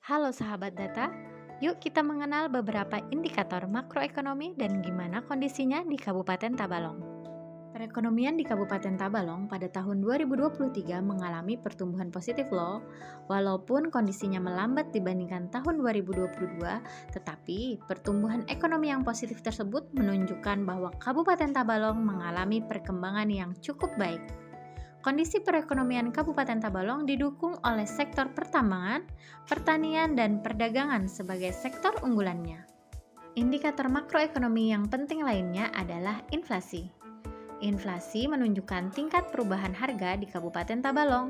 Halo sahabat data, yuk kita mengenal beberapa indikator makroekonomi dan gimana kondisinya di Kabupaten Tabalong. Perekonomian di Kabupaten Tabalong pada tahun 2023 mengalami pertumbuhan positif loh. Walaupun kondisinya melambat dibandingkan tahun 2022, tetapi pertumbuhan ekonomi yang positif tersebut menunjukkan bahwa Kabupaten Tabalong mengalami perkembangan yang cukup baik. Kondisi perekonomian Kabupaten Tabalong didukung oleh sektor pertambangan, pertanian, dan perdagangan sebagai sektor unggulannya. Indikator makroekonomi yang penting lainnya adalah inflasi. Inflasi menunjukkan tingkat perubahan harga di Kabupaten Tabalong.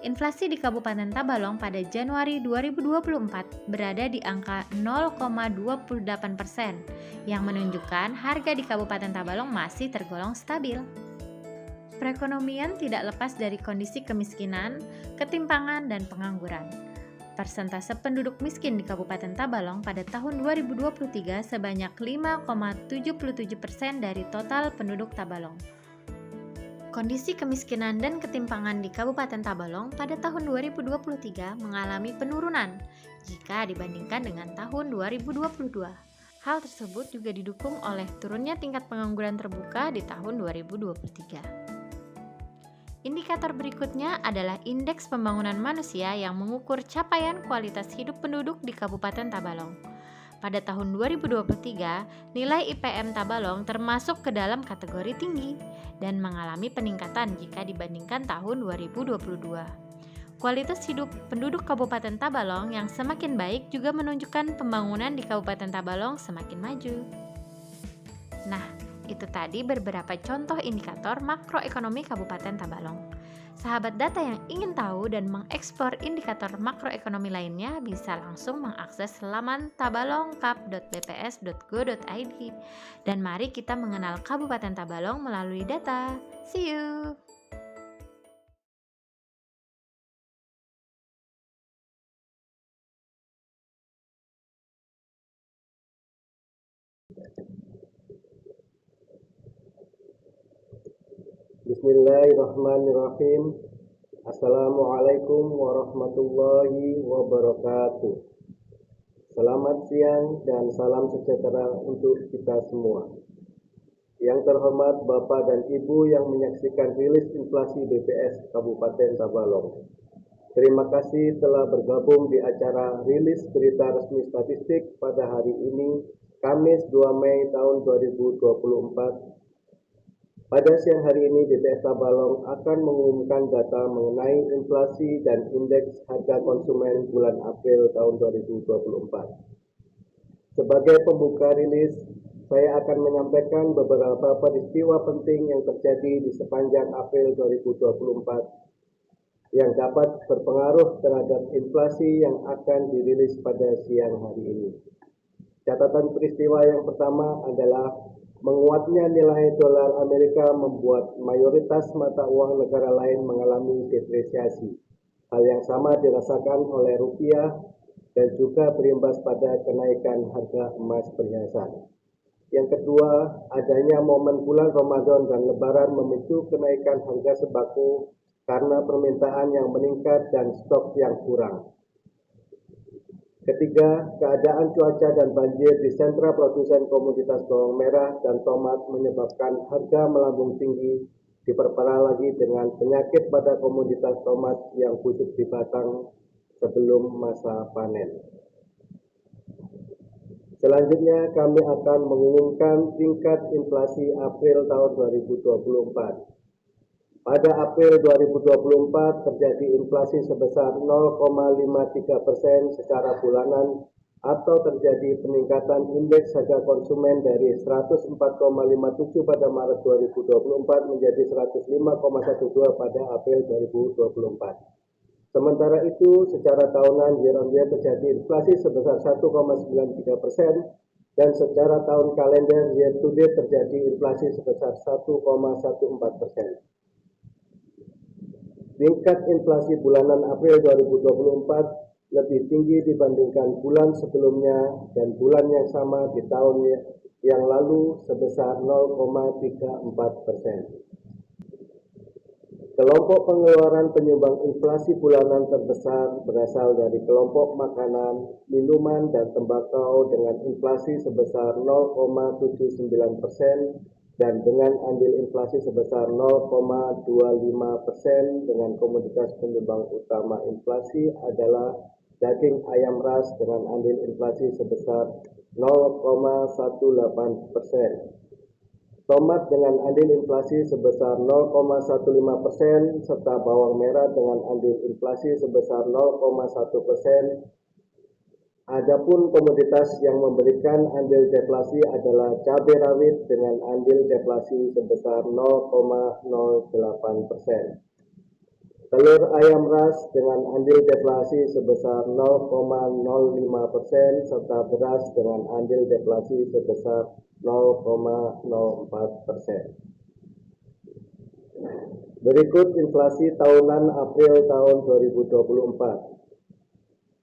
Inflasi di Kabupaten Tabalong pada Januari 2024 berada di angka 0,28%, yang menunjukkan harga di Kabupaten Tabalong masih tergolong stabil. Perekonomian tidak lepas dari kondisi kemiskinan, ketimpangan, dan pengangguran. Persentase penduduk miskin di Kabupaten Tabalong pada tahun 2023 sebanyak 5,77% dari total penduduk Tabalong. Kondisi kemiskinan dan ketimpangan di Kabupaten Tabalong pada tahun 2023 mengalami penurunan jika dibandingkan dengan tahun 2022. Hal tersebut juga didukung oleh turunnya tingkat pengangguran terbuka di tahun 2023. Indikator berikutnya adalah Indeks Pembangunan Manusia yang mengukur capaian kualitas hidup penduduk di Kabupaten Tabalong. Pada tahun 2023, nilai IPM Tabalong termasuk ke dalam kategori tinggi dan mengalami peningkatan jika dibandingkan tahun 2022. Kualitas hidup penduduk Kabupaten Tabalong yang semakin baik juga menunjukkan pembangunan di Kabupaten Tabalong semakin maju. Nah, itu tadi beberapa contoh indikator makroekonomi Kabupaten Tabalong. Sahabat data yang ingin tahu dan mengeksplor indikator makroekonomi lainnya bisa langsung mengakses laman tabalongkap.bps.go.id. Dan mari kita mengenal Kabupaten Tabalong melalui data. See you! Bismillahirrahmanirrahim. Assalamualaikum warahmatullahi wabarakatuh. Selamat siang dan salam sejahtera untuk kita semua. Yang terhormat Bapak dan Ibu yang menyaksikan rilis inflasi BPS Kabupaten Tabalong. Terima kasih telah bergabung di acara rilis berita resmi statistik pada hari ini, Kamis 2 Mei tahun 2024. Pada siang hari ini, BPS Tabalong akan mengumumkan data mengenai inflasi dan indeks harga konsumen bulan April tahun 2024. Sebagai pembuka rilis, saya akan menyampaikan beberapa peristiwa penting yang terjadi di sepanjang April 2024 yang dapat berpengaruh terhadap inflasi yang akan dirilis pada siang hari ini. Catatan peristiwa yang pertama adalah menguatnya nilai dolar Amerika membuat mayoritas mata uang negara lain mengalami depresiasi. Hal yang sama dirasakan oleh rupiah dan juga berimbas pada kenaikan harga emas perhiasan. Yang kedua, adanya momen bulan Ramadan dan Lebaran memicu kenaikan harga sembako karena permintaan yang meningkat dan stok yang kurang. Ketiga, keadaan cuaca dan banjir di sentra produsen komoditas bawang merah dan tomat menyebabkan harga melambung tinggi, diperparah lagi dengan penyakit pada komoditas tomat yang busuk di batang sebelum masa panen. Selanjutnya, kami akan mengumumkan tingkat inflasi April tahun 2024. Pada April 2024 terjadi inflasi sebesar 0,53% secara bulanan atau terjadi peningkatan indeks harga konsumen dari 104,57 pada Maret 2024 menjadi 105,12 pada April 2024. Sementara itu, secara tahunan year on year terjadi inflasi sebesar 1,93% dan secara tahun kalender year to date terjadi inflasi sebesar 1,14%. Tingkat inflasi bulanan April 2024 lebih tinggi dibandingkan bulan sebelumnya dan bulan yang sama di tahun yang lalu sebesar 0,34%. Kelompok pengeluaran penyumbang inflasi bulanan terbesar berasal dari kelompok makanan, minuman, dan tembakau dengan inflasi sebesar 0,79% dan dengan andil inflasi sebesar 0,25%. Dengan komoditas penyumbang utama inflasi adalah daging ayam ras dengan andil inflasi sebesar 0,18%. Tomat dengan andil inflasi sebesar 0,15% serta bawang merah dengan andil inflasi sebesar 0,1%. Adapun komoditas yang memberikan andil deflasi adalah cabai rawit dengan andil deflasi sebesar 0,08%. Telur ayam ras dengan andil deflasi sebesar 0,05% serta beras dengan andil deflasi sebesar 0,04%. Berikut inflasi tahunan April tahun 2024.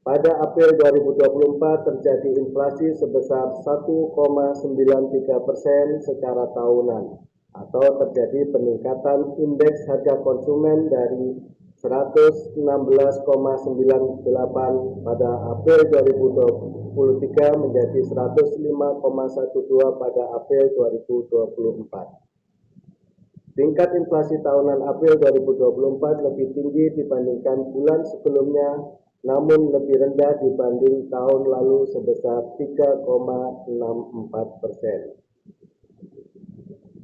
Pada April 2024 terjadi inflasi sebesar 1,93% secara tahunan, atau terjadi peningkatan indeks harga konsumen dari 116,98 pada April 2023 menjadi 105,12 pada April 2024. Tingkat inflasi tahunan April 2024 lebih tinggi dibandingkan bulan sebelumnya, namun lebih rendah dibanding tahun lalu sebesar 3,64%.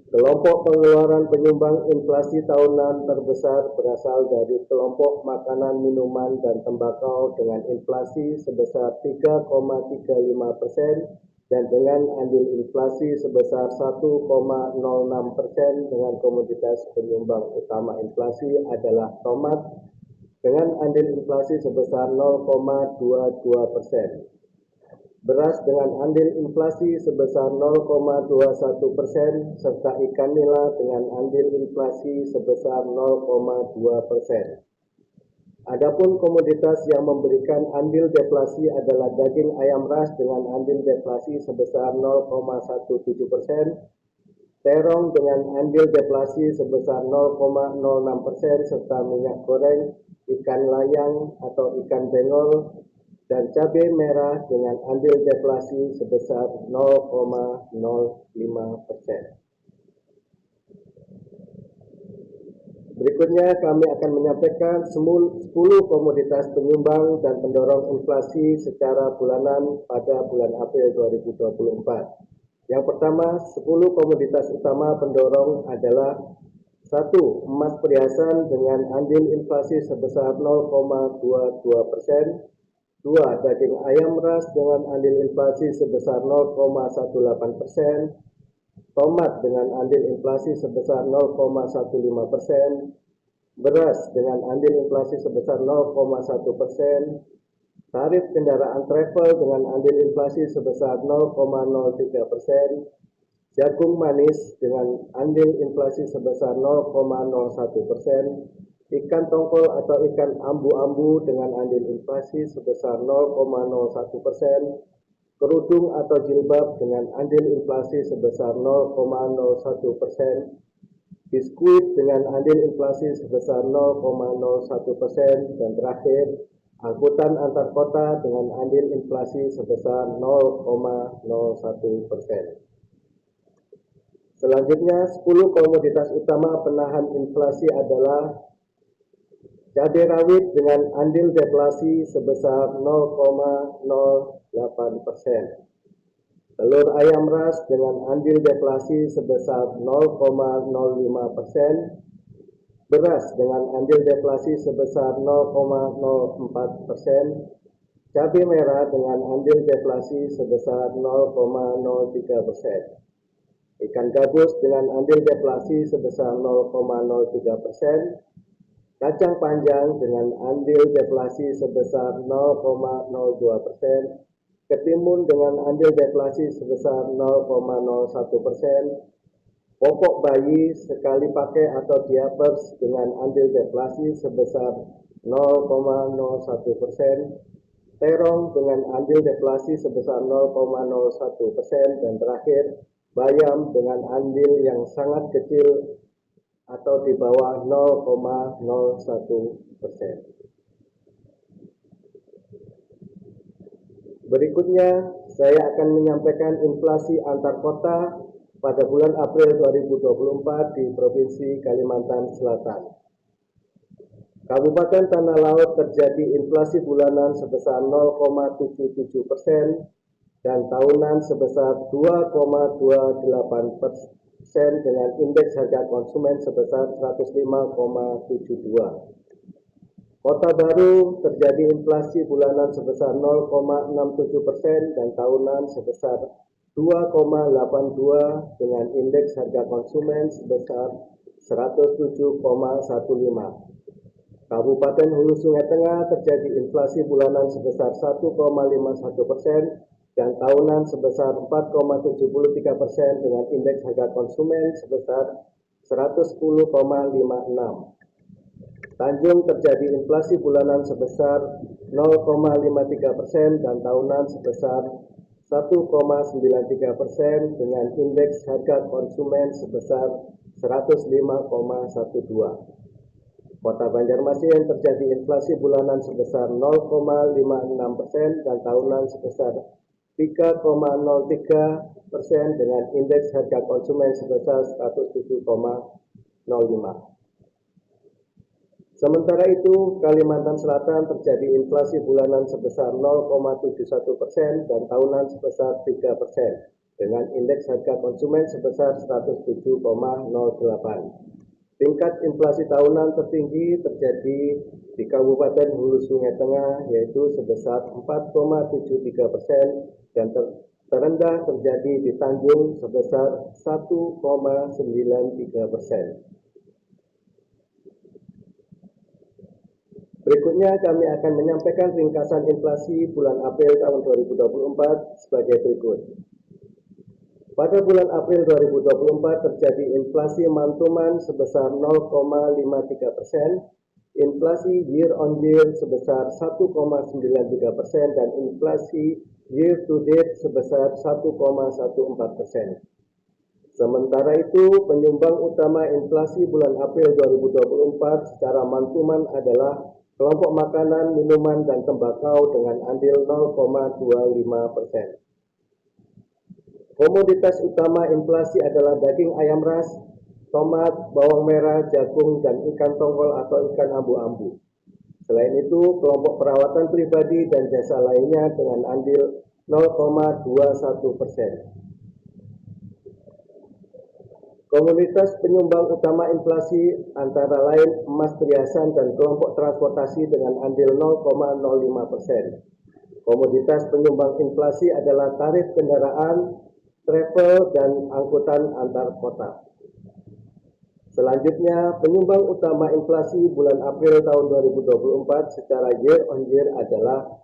Kelompok pengeluaran penyumbang inflasi tahunan terbesar berasal dari kelompok makanan, minuman, dan tembakau dengan inflasi sebesar 3,35% dan dengan andil inflasi sebesar 1,06%. Dengan komoditas penyumbang utama inflasi adalah tomat dengan andil inflasi sebesar 0,22%. Beras dengan andil inflasi sebesar 0,21% serta ikan nila dengan andil inflasi sebesar 0,2%. Adapun komoditas yang memberikan andil deflasi adalah daging ayam ras dengan andil deflasi sebesar 0,17%, terong dengan andil deflasi sebesar 0,06% serta minyak goreng, ikan layang atau ikan bengol, dan cabai merah dengan andil deflasi sebesar 0,05%. Berikutnya kami akan menyampaikan 10 komoditas penyumbang dan pendorong inflasi secara bulanan pada bulan April 2024. Yang pertama, 10 komoditas utama pendorong adalah: 1. Emas perhiasan dengan andil inflasi sebesar 0,22%. 2. Daging ayam ras dengan andil inflasi sebesar 0,18%. Tomat dengan andil inflasi sebesar 0,15%. Beras dengan andil inflasi sebesar 0,1%. Tarif kendaraan travel dengan andil inflasi sebesar 0,03%. Jagung manis dengan andil inflasi sebesar 0,01%. Ikan tongkol atau ikan ambu-ambu dengan andil inflasi sebesar 0,01%, kerudung atau jilbab dengan andil inflasi sebesar 0,01%, biskuit dengan andil inflasi sebesar 0,01%, dan terakhir, angkutan antar kota dengan andil inflasi sebesar 0,01%. Selanjutnya, 10 komoditas utama penahan inflasi adalah: cabai rawit dengan andil deflasi sebesar 0,08%. Telur ayam ras dengan andil deflasi sebesar 0,05%. Beras dengan andil deflasi sebesar 0,04%. Cabai merah dengan andil deflasi sebesar 0,03%. Ikan gabus dengan andil deflasi sebesar 0,03%. Kacang panjang dengan andil deflasi sebesar 0,02%, ketimun dengan andil deflasi sebesar 0,01%, popok bayi sekali pakai atau diapers dengan andil deflasi sebesar 0,01%, terong dengan andil deflasi sebesar 0,01%, dan terakhir, bayam dengan andil yang sangat kecil atau di bawah 0,01%. Berikutnya, saya akan menyampaikan inflasi antar kota pada bulan April 2024 di Provinsi Kalimantan Selatan. Kabupaten Tanah Laut terjadi inflasi bulanan sebesar 0,77% dan tahunan sebesar 2,28% dengan indeks harga konsumen sebesar 105,72. Kota Baru terjadi inflasi bulanan sebesar 0,67% dan tahunan sebesar 2,82 dengan indeks harga konsumen sebesar 107,15. Kabupaten Hulu Sungai Tengah terjadi inflasi bulanan sebesar 1,51% dan tahunan sebesar 4,73% dengan indeks harga konsumen sebesar 110,56. Tanjung terjadi inflasi bulanan sebesar 0,53% dan tahunan sebesar 1,93% dengan indeks harga konsumen sebesar 105,12. Kota Banjarmasin terjadi inflasi bulanan sebesar 0,56% dan tahunan sebesar 3,03% dengan indeks harga konsumen sebesar 107,05. Sementara itu, Kalimantan Selatan terjadi inflasi bulanan sebesar 0,71% dan tahunan sebesar 3% dengan indeks harga konsumen sebesar 107,08. Tingkat inflasi tahunan tertinggi terjadi di Kabupaten Hulu Sungai Tengah yaitu sebesar 4,73% dan terendah terjadi di Tanjung sebesar 1,93%. Berikutnya kami akan menyampaikan ringkasan inflasi bulan April tahun 2024 sebagai berikut. Pada bulan April 2024 terjadi inflasi mantuman sebesar 0,53%, inflasi year on year sebesar 1,93% dan inflasi year to date sebesar 1,14%. Sementara itu, penyumbang utama inflasi bulan April 2024 secara mantuman adalah kelompok makanan, minuman, dan tembakau dengan andil 0,25%. Komoditas utama inflasi adalah daging ayam ras, tomat, bawang merah, jagung, dan ikan tongkol atau ikan ambu-ambu. Selain itu, kelompok perawatan pribadi dan jasa lainnya dengan andil 0,21%. Komoditas penyumbang utama inflasi antara lain emas perhiasan dan kelompok transportasi dengan andil 0,05%. Komoditas penyumbang inflasi adalah tarif kendaraan, travel, dan angkutan antar kota. Selanjutnya, penyumbang utama inflasi bulan April tahun 2024 secara year on year adalah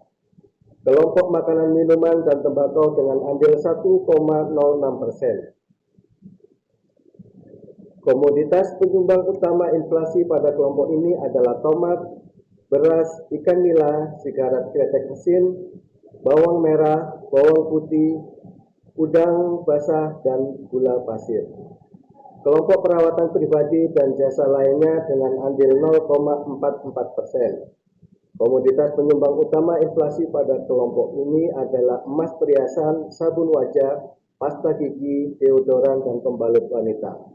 kelompok makanan, minuman, dan tembakau dengan andil 1,06%. Komoditas penyumbang utama inflasi pada kelompok ini adalah tomat, beras, ikan nila, sigaret kretek mesin, bawang merah, bawang putih, udang basah, dan gula pasir. Kelompok perawatan pribadi dan jasa lainnya dengan andil 0,44%. Komoditas penyumbang utama inflasi pada kelompok ini adalah emas perhiasan, sabun wajah, pasta gigi, deodoran, dan pembalut wanita.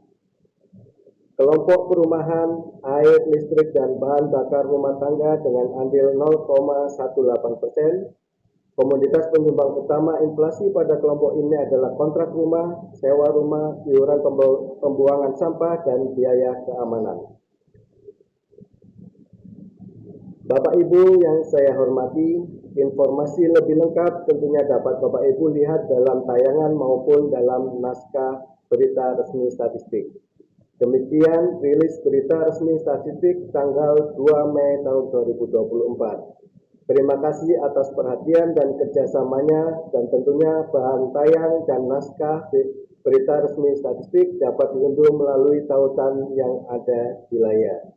Kelompok perumahan, air, listrik, dan bahan bakar rumah tangga dengan andil 0,18%. Komoditas penyumbang utama inflasi pada kelompok ini adalah kontrak rumah, sewa rumah, iuran pembuangan sampah, dan biaya keamanan. Bapak Ibu yang saya hormati, informasi lebih lengkap tentunya dapat Bapak Ibu lihat dalam tayangan maupun dalam naskah berita resmi statistik. Demikian rilis berita resmi statistik tanggal 2 Mei tahun 2024. Terima kasih atas perhatian dan kerjasamanya, dan tentunya bahan tayang dan naskah berita resmi statistik dapat diunduh melalui tautan yang ada di layar.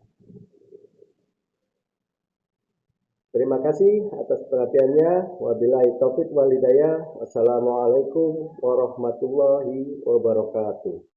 Terima kasih atas perhatiannya. Wabillahi taufik wal hidayah. Wassalamualaikum warahmatullahi wabarakatuh.